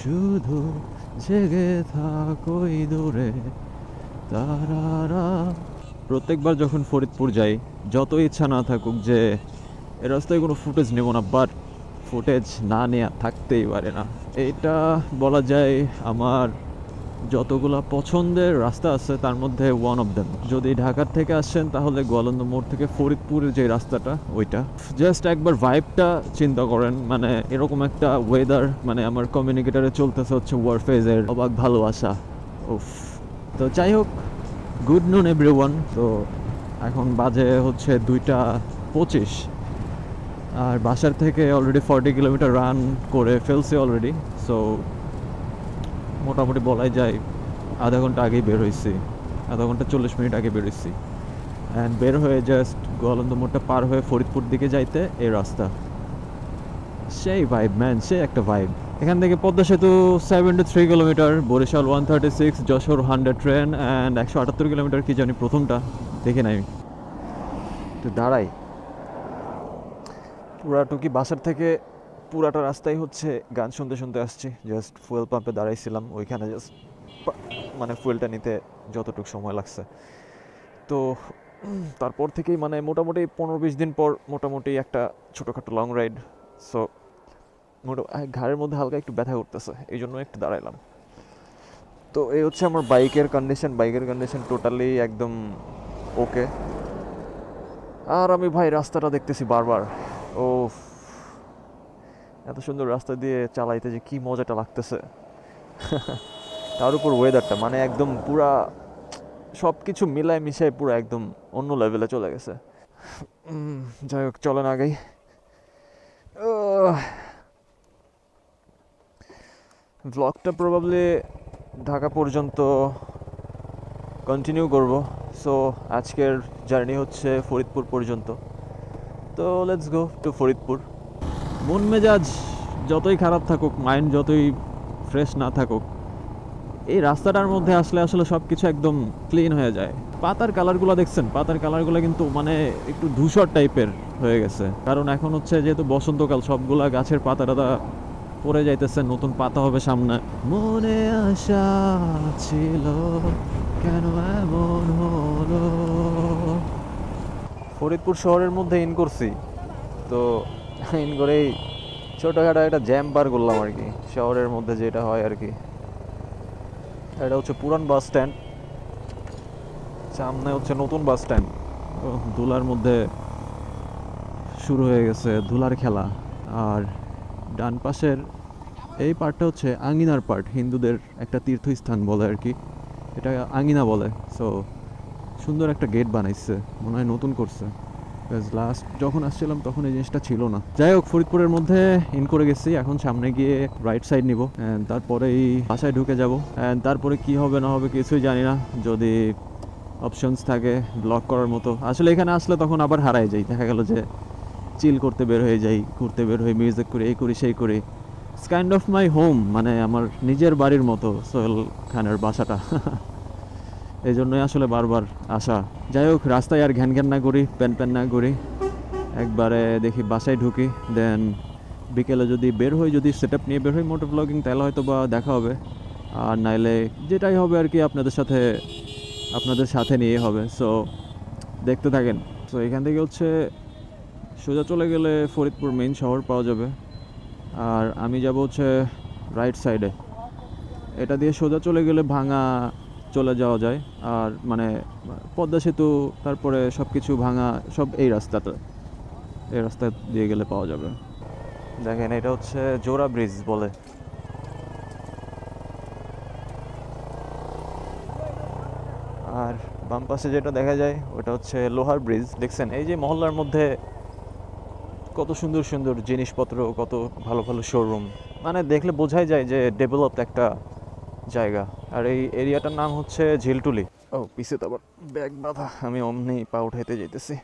শুধু জেগে থাকোই দূরে তারারা। প্রত্যেকবার যখন ফরিদপুর যাই, যত ইচ্ছা না থাকুক যে এ রাস্তায় কোনো ফুটেজ নেব না, বাট ফুটেজ না নেওয়া থাকতেই পারে না। এটা বলা যায় আমার যতগুলা পছন্দের রাস্তা আছে তার মধ্যে ওয়ান অফ দেম। যদি ঢাকার থেকে আসেন তাহলে গোয়ালন্দ মোড় থেকে ফরিদপুরের যে রাস্তাটা ওইটা জাস্ট একবার ভাইবটা চিন্তা করেন। মানে এরকম একটা ওয়েদার, মানে আমার কমিউনিকেটারে চলতেছে হচ্ছে ওয়ারফেজের অবাক ভালোবাসা। উফ। তো যাই হোক, গুড নুন এভরিওয়ান। তো এখন বাজে হচ্ছে 2টা 25, আর বাসার থেকে অলরেডি 40 কিলোমিটার রান করে ফেলছে অলরেডি। সো মোটামুটি বলাই যায় আধা ঘন্টা আগেই বের হয়েছি, আধা ঘন্টা 40 মিনিট আগে বের হয়েছি। অ্যান্ড বের হয়ে জাস্ট গোয়ালন্দ মোড়টা পার হয়ে ফরিদপুর দিকে যাইতে এই রাস্তা, সেই ভাইব ম্যান, সেই একটা ভাইব। এখান থেকে পদ্মা সেতু 73 কিলোমিটার, বরিশাল 136, যশোর 100 ট্রেন, অ্যান্ড 178 কিলোমিটার কি জানি প্রথমটা, দেখে নাই। তো দাঁড়াই পুরাটুকি বাসার থেকে পুরাটা রাস্তায় হচ্ছে গান শুনতে শুনতে আসছি। জাস্ট ফুয়েল পাম্পে দাঁড়াইছিলাম, ওইখানে জাস্ট মানে ফুয়েলটা নিতে যতটুকু সময় লাগছে। তো তারপর থেকেই মানে মোটামুটি 15-20 দিন পর মোটামুটি একটা ছোটোখাটো লং রাইড। সো ঘাড়ের মধ্যে হালকা একটু ব্যথা করতেছে, এই জন্য একটু দাঁড়াইলাম। তো এই হচ্ছে আমার বাইকের কন্ডিশন টোটালি একদম ওকে। আর আমি ভাই রাস্তাটা দেখতেছি বারবার, ও এত সুন্দর রাস্তা দিয়ে চালাইতে যে কি মজাটা লাগতেছে। তার উপর ওয়েদারটা মানে একদম পুরা সব কিছু মিলায় মিশায় পুরো একদম অন্য লেভেলে চলে গেছে। যাই হোক, চলেন আগেই। ব্লগটা প্রবাবলি ঢাকা পর্যন্ত কন্টিনিউ করব। সো আজকের জার্নি হচ্ছে ফরিদপুর পর্যন্ত। তো লেটস গো টু ফরিদপুর। মন মেজাজ যতই খারাপ থাকুক, মাইন্ড যতই ফ্রেশ না থাকুক, এই রাস্তাটার মধ্যে আসলে আসলে সব কিছু একদম ক্লিন হয়ে যায়। পাতার কালারগুলো দেখছেন? পাতার কালারগুলো কিন্তু মানে একটু ধূসর টাইপের হয়ে গেছে, কারণ এখন হচ্ছে যেহেতু বসন্তকাল, সবগুলা গাছের পাতা টাতা পড়ে যাইতেছে, নতুন পাতা হবে সামনে। মনে আশা ছিল কেন এমন হলো। ফরিদপুর শহরের মধ্যে ইন করছি, তো ইন করেই ছোটোখাটো একটা জ্যাম পার করলাম আর কি, শহরের মধ্যে যেটা হয় আর কি। এটা হচ্ছে পুরান বাস স্ট্যান্ড, সামনে হচ্ছে নতুন বাস স্ট্যান্ড। ধুলার মধ্যে শুরু হয়ে গেছে ধুলার খেলা। আর ডান পাশের এই পার্টটা হচ্ছে আঙিনার পার্ট, হিন্দুদের একটা তীর্থস্থান বলে আর কি, এটা আঙিনা বলে। সো সুন্দর একটা গেট বানাইছে, মনে হয় নতুন করছে। লাস্ট যখন আসছিলাম তখন এই জিনিসটা ছিল না। যাই হোক, ফরিদপুরের মধ্যে ইন করে গেছি, এখন সামনে গিয়ে রাইট সাইড নিব, তারপরেই বাসায় ঢুকে যাব। তারপরে কি হবে না হবে কিছুই জানি না, যদি অপশনস থাকে ব্লগ করার মতো। আসলে এখানে আসলে তখন আবার হারাই যাই, দেখা গেল যে চিল করতে বের হয়ে যাই, ঘুরতে বের হয়ে মিউজিক করি, এই করি সেই করি। It's kind of my home, মানে আমার নিজের বাড়ির মতো সোহেল খানের বাসাটা। এই জন্যই আসলে বারবার আসা। যাই হোক, রাস্তায় আর ঘ্যান ঘ্যান না করি, প্যান না করি, একবারে দেখি বাসায় ঢুকি। দেন বিকেলে যদি বের হই, যদি সেট আপ নিয়ে বের হই মোটো ব্লগিং, তাহলে হয়তো বা দেখা হবে। আর নাইলে যেটাই হবে আর কি আপনাদের সাথে নিয়ে হবে। সো দেখতে থাকেন। সো এখান থেকে হচ্ছে সোজা চলে গেলে ফরিদপুর মেইন শহর পাওয়া যাবে। আর আমি যাব হচ্ছে রাইট সাইডে, এটা দিয়ে সোজা চলে গেলে ভাঙা চলে যাওয়া যায়। আর মানে পদ্মা সেতু, তারপরে সব কিছু ভাঙা সব এই রাস্তা দিয়ে গেলে পাওয়া যাবে। দেখেন, এটা হচ্ছে জোড়া ব্রিজ বলে। আর বাম পাশে যেটা দেখা যায় ওটা হচ্ছে লোহার ব্রিজ। দেখছেন এই যে মহল্লার মধ্যে কত সুন্দর সুন্দর জিনিসপত্র, কত ভালো ভালো শোরুম, মানে দেখলে বোঝাই যায় যে ডেভেলপড একটা জায়গা। আর এই এরিয়াটার নাম হচ্ছে ঝিলটুলি। ও পিছে তো আবার ব্যাগ বাঁধা, আমি অমনি পা উঠাইতে যেতেছি।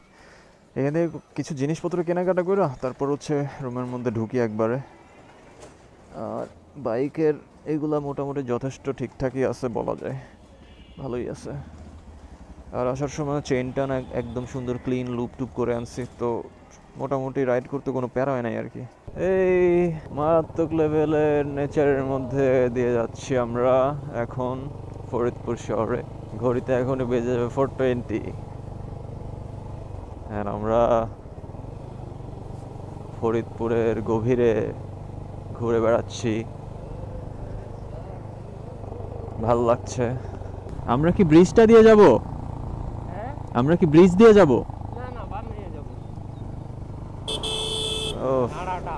এখান থেকে কিছু জিনিসপত্র কেনাকাটা করে তারপর হচ্ছে রুমের মধ্যে ঢুকি একবারে। আর বাইকের এগুলা মোটামুটি যথেষ্ট ঠিকঠাকই আছে বলা যায়, ভালোই আছে। আর আসার সময় চেইনটা না একদম সুন্দর ক্লিন লুপ টুপ করে আনছি, তো মোটামুটি রাইড করতে কোনো প্যারা হয় নাই আর কি। এই মারাত্মক লেভেলের নেচারের মধ্যে দিয়ে যাচ্ছি আমরা এখন ফরিদপুর শহরে। ঘড়িতে এখনই বেজে যাবে 4:20 আর আমরা ফরিদপুরের গভীরে ঘুরে বেড়াচ্ছি, ভালো লাগছে। আমরা কি ব্রিজটা দিয়ে যাব? আমরা কি ব্রিজ দিয়ে যাব? না না, বাম নিয়ে যাব। ও খাড়াটা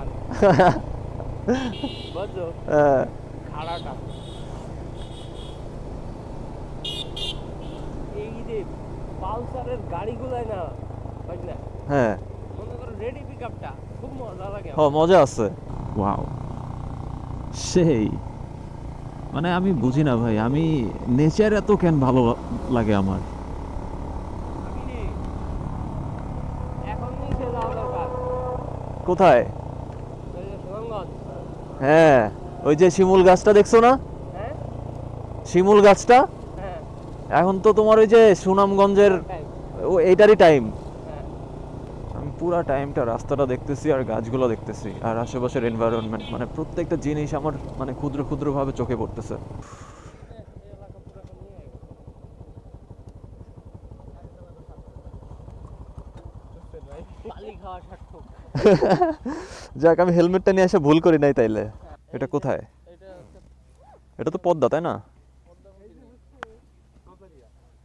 বুঝছো? খাড়াটা এই যে পালসারের গাড়িগুলাই না বুঝলা, হ্যাঁ মনে করো রেডি পিকআপটা খুব মজা লাগে। মজা আছে। ওয়াও, সেই মানে আমি বুঝি না ভাই, আমি নেচার এত কেন ভালো লাগে আমার। আমি এখন নিচে যাওয়া দরকার। কোথায়? ওই যে সুনামগঞ্জ। হ্যাঁ, ওই যে শিমুল গাছটা দেখছো না? হ্যাঁ শিমুল গাছটা হ্যাঁ, এখন তো তোমার ওই যে সুনামগঞ্জের তাই। এইটারই টাইম। হ্যাঁ আমি পুরা টাইমটা রাস্তাটা দেখতেছি আর গাছগুলো দেখতেছি আর আশেপাশের এনভায়রনমেন্ট, মানে প্রত্যেকটা জিনিস আমার মানে ক্ষুদ্র ক্ষুদ্র ভাবে চোখে পড়তেছে। পালি খাওয়া সার্থক। যাক, আমি হেলমেটটা নিয়ে এসে ভুল করি নাই তাইলে। এটা কোথায়? এটা হচ্ছে এটা তো পদ্মা, তাই না?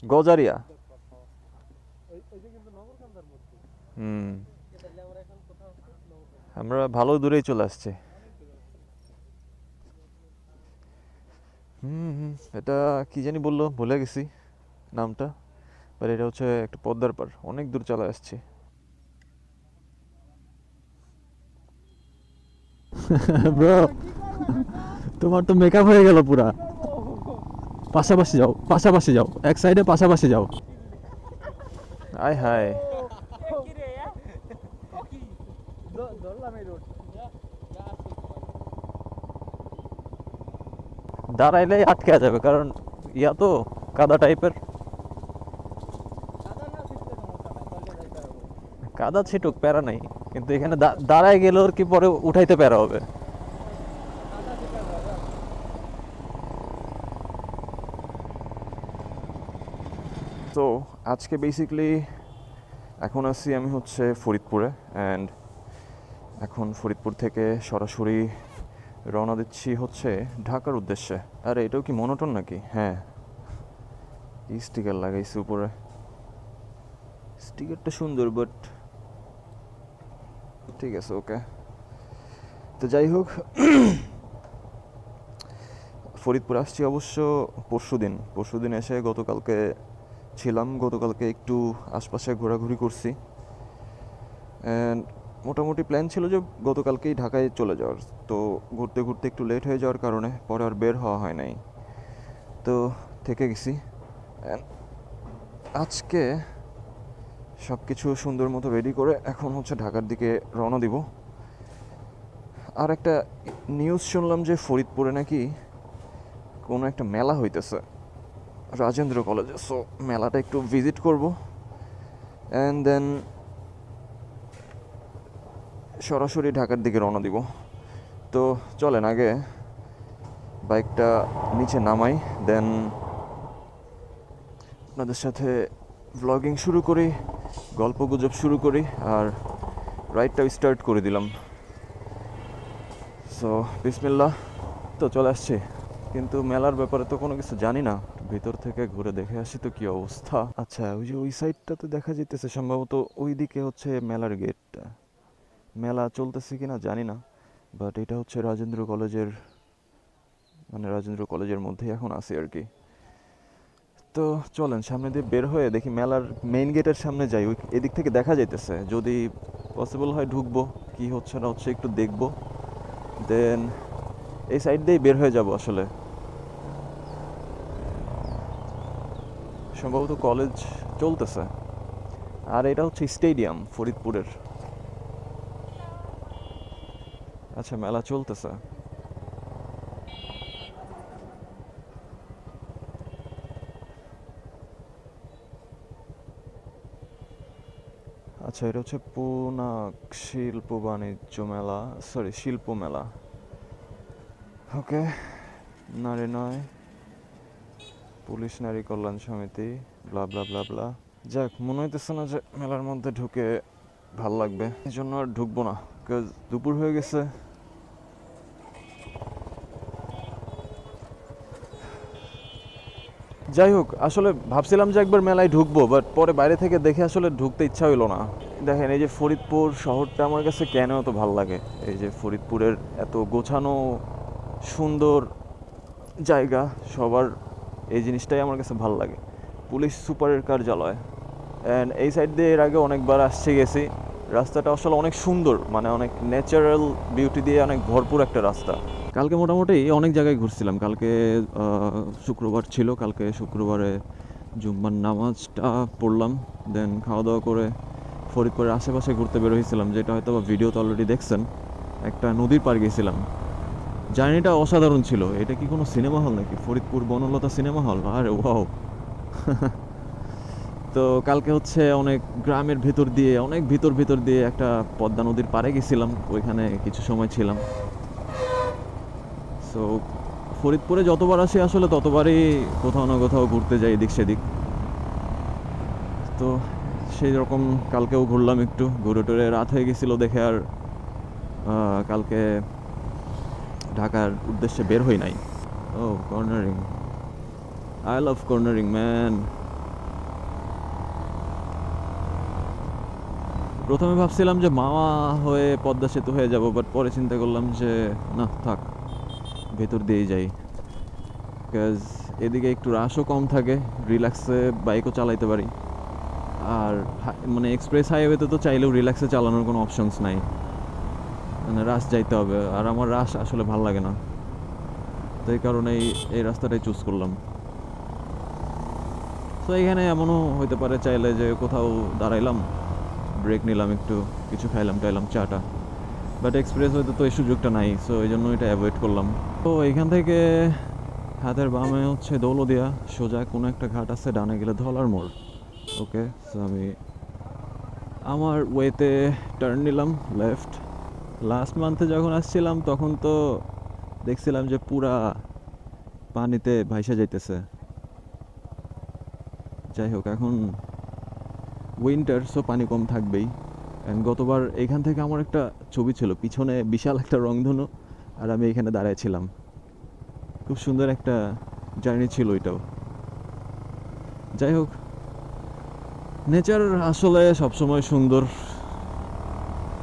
গজারিয়া। হুম, আমরা ভালো দূরেই চলে আসছি। এটা কি জানি বললো, ভুলে গেছি নামটা, বাট এটা হচ্ছে একটা পদ্মার পার, অনেক দূর চলে আসছি। ব্রো, তোমার তো মেকআপ হয়ে গেল পুরা। পাশাপাশি যাও, পাশাপাশি যাও, এক সাইডে পাশাপাশি যাও। আয় হায়, কি রে কি ধরলাম এই রোড। দাঁড়াইলেই আটকে যাবে, কারণ ইয়া তো কাদা টাইপের। কাদা ছিটুক, প্যারা নাই, কিন্তু এখানে দাঁড়ায় গেলে ওর কি পরে উঠাইতে প্যারা হবে। তো আজকে বেসিকলি এখন আছি আমি হচ্ছে ফরিদপুরে, অ্যান্ড এখন ফরিদপুর থেকে সরাসরি রওনা দিচ্ছি হচ্ছে ঢাকার উদ্দেশ্যে। আরে এটাও কি মনোটন নাকি? হ্যাঁ, স্টিকার লাগাইছি উপরে, স্টিকারটা সুন্দর, বাট ঠিক আছে, ওকে। তো যাই হোক, ফরিদপুর আসছি অবশ্য পরশুদিন এসে গতকালকে ছিলাম, গতকালকে একটু আশপাশে ঘোরাঘুরি করছি, অ্যান্ড মোটামুটি প্ল্যান ছিল যে গতকালকেই ঢাকায় চলে যাওয়ার। তো ঘুরতে ঘুরতে একটু লেট হয়ে যাওয়ার কারণে পরে আর বের হওয়া হয় নাই, তো থেকে গেছি। আজকে সব কিছু সুন্দর মতো রেডি করে এখন হচ্ছে ঢাকার দিকে রওনা দিব। আর একটা নিউজ শুনলাম যে ফরিদপুরে নাকি কোনো একটা মেলা হইতেছে রাজেন্দ্র কলেজে, সো মেলাটা একটু ভিজিট করব, অ্যান্ড দেন সরাসরি ঢাকার দিকে রওনা দিব। তো চলেন আগে বাইকটা নিচে নামাই, দেন আপনাদের সাথে ভ্লগিং শুরু করি, গল্প গুজব শুরু করি, আর রাইডটাও স্টার্ট করে দিলাম। সো বিসমিল্লাহ। তো চলে আসছি, কিন্তু মেলার ব্যাপারে তো কোনো কিছু জানি না, ভিতর থেকে ঘুরে দেখে আসি তো কি অবস্থা। আচ্ছা, ওই যে ওই সাইডটাতে দেখা যেতেছে সম্ভবত ওই দিকে হচ্ছে মেলার গেটটা, মেলা চলতেছে কিনা জানি না, বাট এটা হচ্ছে রাজেন্দ্র কলেজের, মানে রাজেন্দ্র কলেজের মধ্যেই এখন আছি আর কি। তো চলেন সামনে দিয়ে বের হয়ে দেখি মেলার মেইন গেটের সামনে যাই, ওই এদিক থেকে দেখা যাইতেছে, যদি পসিবল হয় ঢুকবো, কি হচ্ছে না হচ্ছে একটু দেখবো, দেন এই সাইড দিয়েই বের হয়ে যাব। আসলে সম্ভবত কলেজ চলতেছে, আর এটা হচ্ছে স্টেডিয়াম ফরিদপুরের। আচ্ছা, মেলা চলতেছে। আচ্ছা, এটা হচ্ছে পুনাক শিল্প বাণিজ্য মেলা, সরি শিল্প মেলা। ওকে, নারী নয়, পুলিশ নারী কল্যাণ সমিতি, ব্লা ব্লা ব্লা ব্লা। যাক, মনে হইতেছে না যে মেলার মধ্যে ঢুকে ভাল লাগবে, এই জন্য আর ঢুকবো না, বিকজ দুপুর হয়ে গেছে। যাই হোক, আসলে ভাবছিলাম যে একবার মেলায় ঢুকবো, বাট পরে বাইরে থেকে দেখে আসলে ঢুকতে ইচ্ছা হইলো না। দেখেন, এই যে ফরিদপুর শহরটা আমার কাছে কেন এত ভালো লাগে, এই যে ফরিদপুরের এত গোছানো সুন্দর জায়গা, সবার এই জিনিসটাই আমার কাছে ভালো লাগে। পুলিশ সুপারের কার্যালয়, অ্যান্ড এই সাইড দিয়ে এর আগে অনেকবার আসছে গেছি। রাস্তাটা আসলে অনেক সুন্দর, মানে অনেক ন্যাচারাল বিউটি দিয়ে অনেক ভরপুর একটা রাস্তা। কালকে মোটামুটি অনেক জায়গায় ঘুরছিলাম। কালকে শুক্রবার ছিল, কালকে শুক্রবারে জুম্মার নামাজটা পড়লাম, দেন খাওয়া দাওয়া করে ফরিদপুরের আশেপাশে ঘুরতে বের হয়েছিলাম, যেটা হয়তো বা ভিডিওতে অলরেডি দেখছেন। একটা নদীর পাড় গেছিলাম, জার্নিটা অসাধারণ ছিল। এটা কি কোনো সিনেমা হল নাকি? ফরিদপুর বনলতা সিনেমা হল, আরে ওয়াও। তো কালকে হচ্ছে অনেক গ্রামের ভেতর দিয়ে, অনেক ভিতর দিয়ে একটা পদ্মা নদীর পাড়ে গেছিলাম, ওইখানে কিছু সময় ছিলাম। সো ফরিদপুরে যতবার আসি আসলে ততবারই কোথাও না কোথাও ঘুরতে যাই এদিক সেদিক। তো সেই রকম কালকেও ঘুরলাম একটু, ঘুরে টুরে রাত হয়ে গেছিলো দেখে আর কালকে ঢাকার উদ্দেশ্যে বের হই নাই। ও, cornering, I love cornering man. প্রথমে ভাবছিলাম যে মাওয়া হয়ে পদ্মা সেতু হয়ে যাব, বাট পরে চিন্তা করলাম যে না, থাক, ভেতর দিয়েই যাই। বিকজ এদিকে একটু রাশও কম থাকে, রিল্যাক্সে বাইকও চালাইতে পারি। আর মানে এক্সপ্রেস হাইওয়েতে তো চাইলেও রিল্যাক্সে চালানোর কোনো অপশনস নাই, মানে রাশ যাইতে হবে, আর আমার রাশ আসলে ভাল লাগে না। তো এই কারণেই এই রাস্তাটাই চুজ করলাম। তো এইখানে এমনও হইতে পারে চাইলে যে কোথাও দাঁড়াইলাম, ব্রেক নিলাম, একটু কিছু খাইলাম টাইলাম, চাটা। বাট এক্সপ্রেস হয়তো তো এই সুযোগটা নাই, সো এই জন্য এটা অ্যাভয়েড করলাম। তো এইখান থেকে হাতের বামে হচ্ছে দৌলদিয়া, সোজা কোনো একটা ঘাট আছে, ডানে গেলে ধলার মোড়। ওকে, সো আমি আমার ওয়েতে টার্ন নিলাম লেফট। লাস্ট মান্থে যখন আসছিলাম তখন তো দেখছিলাম যে পুরা পানিতে ভাইসা যাইতেছে। যাই হোক, এখন উইন্টার, সো পানি কম থাকবেই। অ্যান্ড গতবার এইখান থেকে আমার একটা ছবি ছিল, পিছনে বিশাল একটা রংধনু, আর আমি এখানে দাঁড়াইছিলাম। খুব সুন্দর একটা জার্নি ছিল এটাও। যাই হোক, নেচার আসলে সবসময় সুন্দর,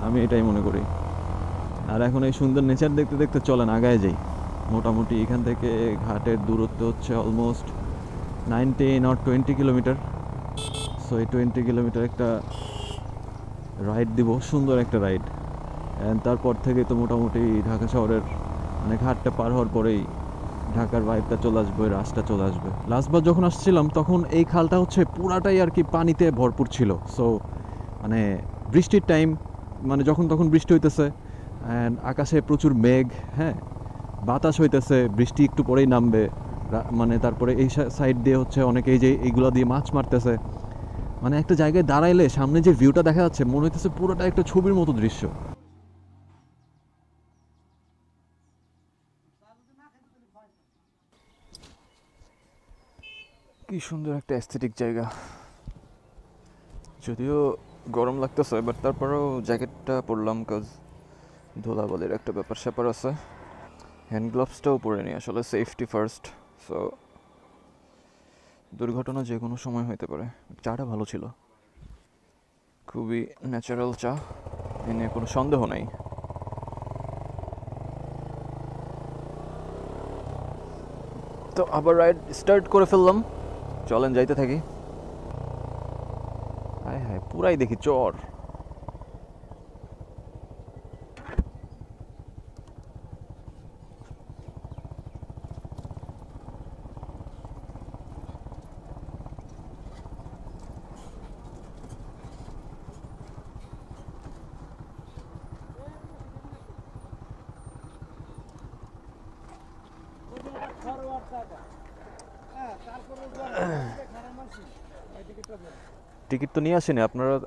আমি এটাই মনে করি। আর এখন এই সুন্দর নেচার দেখতে দেখতে চলেন আগায় যাই। মোটামুটি এখান থেকে ঘাটের দূরত্ব হচ্ছে অলমোস্ট 19 or 20 কিলোমিটার। সো এই 20 কিলোমিটার একটা রাইড দিব, সুন্দর একটা রাইড। অ্যান্ড তারপর থেকে তো মোটামুটি ঢাকা শহরের, মানে ঘাটটা পার হওয়ার পরেই ঢাকার ভাইবটা চলে আসবে, রাস্তা চলে আসবে। লাস্টবার যখন আসছিলাম তখন এই খালটা হচ্ছে পুরাটাই আর কি পানিতে ভরপুর ছিল। সো মানে বৃষ্টির টাইম, মানে যখন তখন বৃষ্টি হইতেছে, অ্যান্ড আকাশে প্রচুর মেঘ, হ্যাঁ, বাতাস হইতেছে, বৃষ্টি একটু পরেই নামবে। মানে তারপরে এই সাইড দিয়ে হচ্ছে অনেকে এই যে এইগুলো দিয়ে মাছ মারতেছে। মানে একটা জায়গায় দাঁড়াইলে সামনে যে ভিউটা দেখা যাচ্ছে, মনে হইতেছে পুরোটা একটা ছবির মতো দৃশ্য। কি সুন্দর একটা অ্যাস্থেটিক জায়গা। যদিও গরম লাগতেছে, বাট তারপরেও জ্যাকেটটা পরলাম, কাজ ধুলাবালির একটা ব্যাপার স্যাপার আছে। হ্যান্ড গ্লাভসটাও পরে নি, আসলে সেফটি ফার্স্ট। সো দুর্ঘটনা যে কোনো সময় হইতে পারে। চাটা ভালো ছিল, খুবই ন্যাচারাল চা, এ নিয়ে কোনো সন্দেহ নাই। তো আবার রাইড স্টার্ট করে ফেললাম, চলেন যাইতে থাকি। হায় হায়, পুরাই দেখি চর। টিকিট তো নিয়ে আসেনি,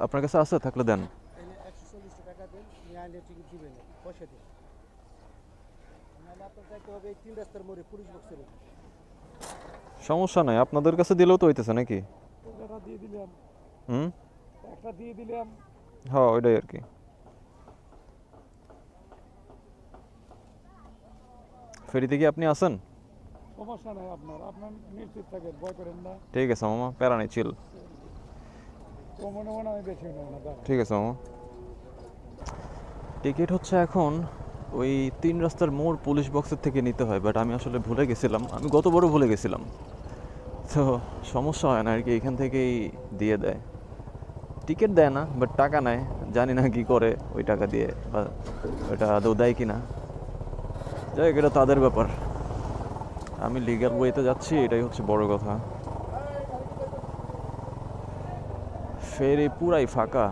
আপনার কাছে আছে, থাকলে দেন। 140 টাকা দেন, নিয়ে আনলে টিকিট দিবেন না, পয়সা দিন। নাহলে আপনার যাইতে হবে এই 3 রাস্তার মোড়ে পুলিশ বক্সের ওখানে। সমস্যা নাই, আপনাদের কাছে দিলেও তো হইতেছে নাকি? টাকাটা দিয়ে দিলাম, হুম, একটা দিয়ে দিলাম। হ্যাঁ ওইটাই আর কি। ফেরিতে কি আপনি আছেন? সমস্যা নাই, আপনার নিশ্চিত থাকেন, ভয় করেন না। ঠিক আছে মামা, প্যারা নেই, চিল। মনে মনে আমি বেশি নেব না, দাঁড়ান। ঠিক আছে মামা। টিকিট হচ্ছে এখন ওই 3 রাস্তার মোড় পুলিশ বক্সের থেকে নিতে হয়, বাট আমি আসলে ভুলে গেছিলাম, আমি গতবারও ভুলে গেছিলাম। তো সমস্যা হয় না আর কি, এখান থেকেই দিয়ে দেয়। টিকিট দেয় না, বাট টাকা নেয়, জানি না কি করে ওই টাকা দিয়ে, বা ওইটা আদৌ দেয় কি না। যাই হোক, এটা তাদের ব্যাপার। আমি লিগ্যাল ওয়েতে যাচ্ছি, এটাই হচ্ছে বড় কথা। ফেরি পুরাই ফাঁকা।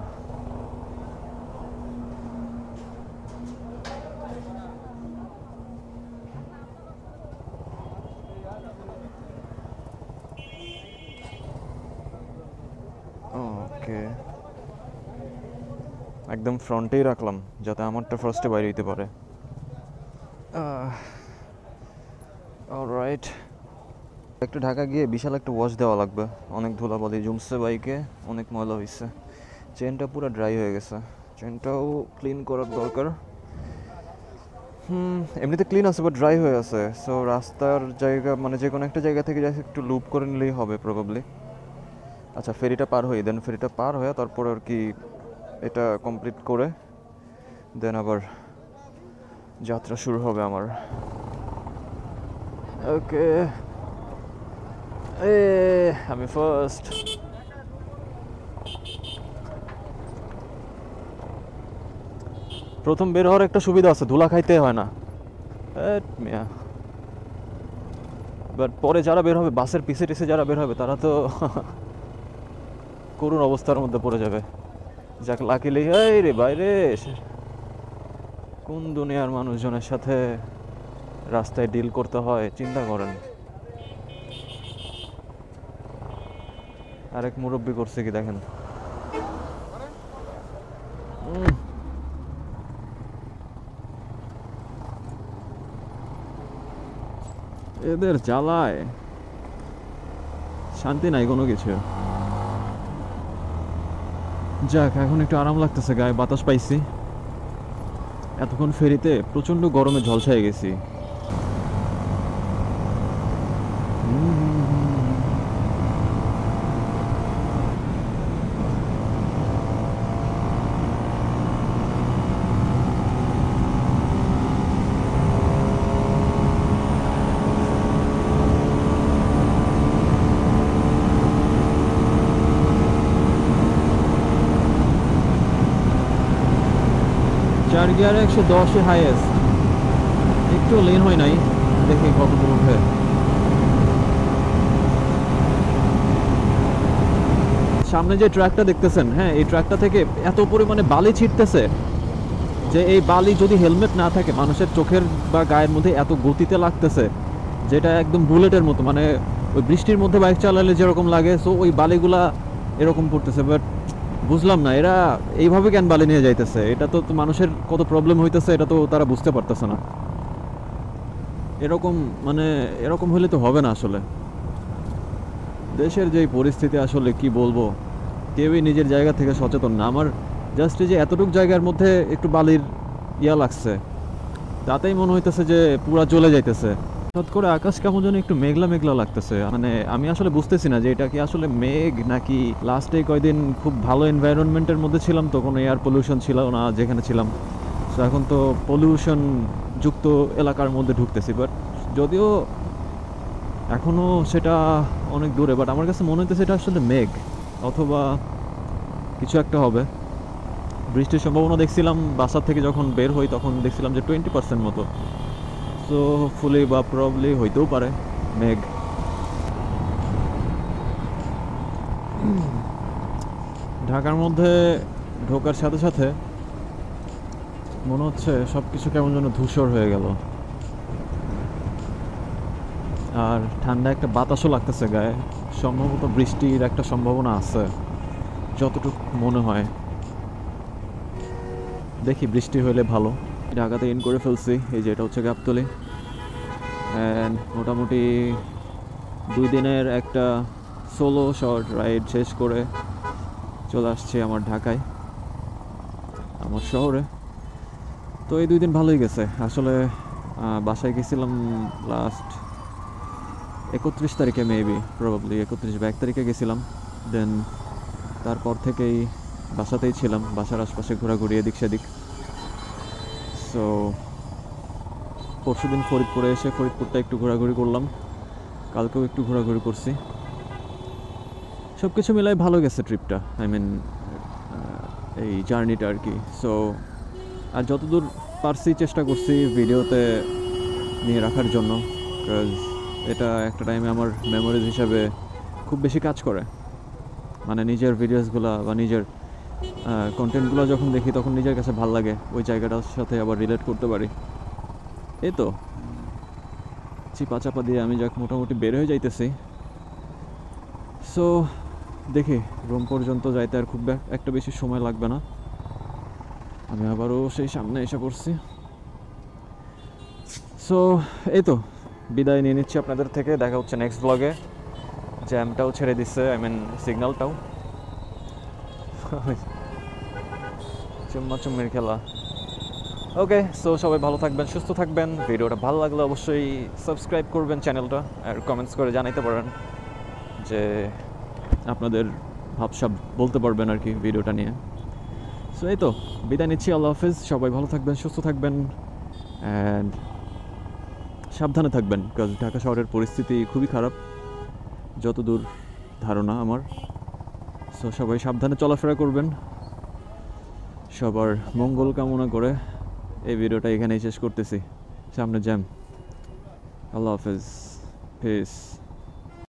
ওকে, একদম ফ্রন্টেই রাখলাম যাতে আমারটা ফার্স্টে বাইরে দিতে পারে। অলরাইট, একটু ঢাকা গিয়ে বিশাল একটা ওয়াশ দেওয়া লাগবে, অনেক ধুলাবালি জমছে বাইকে, অনেক ময়লা হয়েছে। চেনটা পুরো ড্রাই হয়ে গেছে, চেনটাও ক্লিন করার দরকার। এমনিতে ক্লিন আছে বাট ড্রাই হয়ে আছে। সো রাস্তার জায়গা মানে যে কোনো একটা জায়গা থেকে যাই একটু লুপ করে নিলেই হবে প্রবাবলি। আচ্ছা, ফেরিটা পার হই, দেন ফেরিটা পার হয়ে তারপর আর কি এটা কমপ্লিট করে দেন আবার যাত্রা শুরু হবে আমার। ওকে, আমি ফার্স্ট। প্রথম বের হওয়ার একটা সুবিধা আছে, ধুলা খাইতে হয় না। মিয়া, বাট পরে যারা বের হবে, বাসের পিছে টিসে যারা বের হবে, তারা তো করুণ অবস্থার মধ্যে পড়ে যাবে। যাক, লাকিলি এই রে বাইরে, কোন দুনিয়ার মানুষজনের সাথে রাস্তায় ডিল করতে হয় চিন্তা করেন। আরেক মুরব্বি করছে কি দেখেন। এদের জ্বালায় শান্তি নাই কোনো কিছু। যাক, এখন একটু আরাম লাগতেছে, গায়ে বাতাস পাইছি। এতক্ষণ ফেরিতে প্রচন্ড গরমে ঝলসায় গেছি। চার গিয়ারে 110 হাইয়েস্ট, একটু লেন হয় নাই, দেখি কত দূর উঠে। সামনে যে ট্র্যাকটা দেখতেছেন, হ্যাঁ এই ট্র্যাকটা থেকে এত পরিমাণে বালি ছিটতেছে যে এই বালি যদি হেলমেট না থাকে মানুষের চোখের বা গায়ের মধ্যে এত গতিতে লাগতেছে, যেটা একদম বুলেটের মতো, মানে ওই বৃষ্টির মধ্যে বাইক চালালে যেরকম লাগে, সো ওই বালিগুলা এরকম পড়তেছে। বাট বুঝলাম না এরা এইভাবে কেন বালি নিয়ে যাইতেছে, এটা তো মানুষের কত প্রবলেম হইতেছে এটা তো তারা বুঝতে পারতেছে না। এরকম মানে এরকম হলে তো হবে না আসলে। দেশের যেই পরিস্থিতি আসলে কি বলবো, কেউই নিজের জায়গা থেকে সচেতন না। আমার জাস্ট এই যে এতটুকু জায়গার মধ্যে একটু বালির ইয়া লাগছে, তাতেই মনে হইতেছে যে পুরা চলে যাইতেছে। হঠাৎ করে আকাশ কেমন যেন একটু মেঘলা মেঘলা লাগতেছে, মানে আমি আসলে বুঝতেছি না যে এটা কি আসলে মেঘ নাকি লাস্টে কয়দিন খুব ভালো এনভায়রনমেন্টের মধ্যে ছিলাম, তো কোনো এয়ার পলিউশন ছিল না যেখানে ছিলাম। তো এখন তো পলিউশন যুক্ত এলাকার মধ্যে ঢুকতেছি, বাট যদিও এখনও সেটা অনেক দূরে, বাট আমার কাছে মনে হইতেছে এটা আসলে মেঘ অথবা কিছু একটা হবে। বৃষ্টির সম্ভাবনা দেখছিলাম বাসার থেকে যখন বের হই, তখন দেখছিলাম যে 20% মতো। সো ফুলি বা প্রবলি হইতেও পারে মেঘ। ঢাকার মধ্যে ঢোকার সাথে সাথে মনে হচ্ছে সব কিছু কেমন যেন ধূসর হয়ে গেল, আর ঠান্ডা একটা বাতাসও লাগতেছে গায়ে, সম্ভবত বৃষ্টির একটা সম্ভাবনা আছে। যতটুকু মনে হয়। দেখি বৃষ্টি হলে ভালো। ঢাকাতে ইন করে ফেলছি, এই যে এটা হচ্ছে গাবতলী। অ্যান্ড মোটামুটি 2 দিনের একটা সোলো শর্ট রাইড শেষ করে চলে আসছি আমার ঢাকায়, আমার শহরে। তো এই 2 দিন ভালোই গেছে আসলে। বাসায় গেছিলাম লাস্ট 31 তারিখে, মেবি প্রবাবলি 31 বা 1 তারিখে গেছিলাম। দেন তারপর থেকেই বাসাতেই ছিলাম, বাসার আশপাশে ঘোরাঘুরি এদিক সেদিক। সো পরশুদিন ফরিদপুরে এসে ফরিদপুরটা একটু ঘোরাঘুরি করলাম, কালকেও একটু ঘোরাঘুরি করছি। সব কিছু মিলাই ভালো গেছে ট্রিপটা, আই মিন এই জার্নিটা আর কি। সো আর যতদূর পারছি চেষ্টা করছি ভিডিওতে নিয়ে রাখার জন্য, বিকজ এটা একটা টাইমে আমার মেমোরিজ হিসাবে খুব বেশি কাজ করে। মানে নিজের ভিডিওসগুলো বা নিজের কন্টেন্টগুলো যখন দেখি তখন নিজের কাছে ভালো লাগে, ওই জায়গাটার সাথে আবার রিলেট করতে পারি। এই তো চিপা চাপা দিয়ে আমি যাক মোটামুটি বের হয়ে যাইতেছি। সো দেখি রুম পর্যন্ত যাইতে আর খুব একটা বেশি সময় লাগবে না। আমি আবারও সেই সামনে এসে পড়ছি। সো এই তো বিদায় নিয়ে নিচ্ছি আপনাদের থেকে। দেখা হচ্ছে নেক্সট ব্লগে। জ্যামটাও ছেড়ে দিচ্ছে, আই মিন সিগন্যালটাও। চুম্মা চুম্মির খেলা। ওকে, সো সবাই ভালো থাকবেন, সুস্থ থাকবেন। ভিডিওটা ভালো লাগলে অবশ্যই সাবস্ক্রাইব করবেন চ্যানেলটা, আর কমেন্টস করে জানাইতে পারেন যে আপনাদের ভাবসাব বলতে পারবেন আর কি ভিডিওটা নিয়ে। সো এই তো বিদায় নিচ্ছি, আল্লাহ হাফেজ। সবাই ভালো থাকবেন, সুস্থ থাকবেন, অ্যান্ড সাবধানে থাকবেন, বিকজ ঢাকা শহরের পরিস্থিতি খুবই খারাপ যতদূর ধারণা আমার। সো সবাই সাবধানে চলাফেরা করবেন। সবার মঙ্গল কামনা করে এই ভিডিওটা এখানেই শেষ করতেছি। সামনে জ্যাম। আল্লাহ হাফেজ, পিস।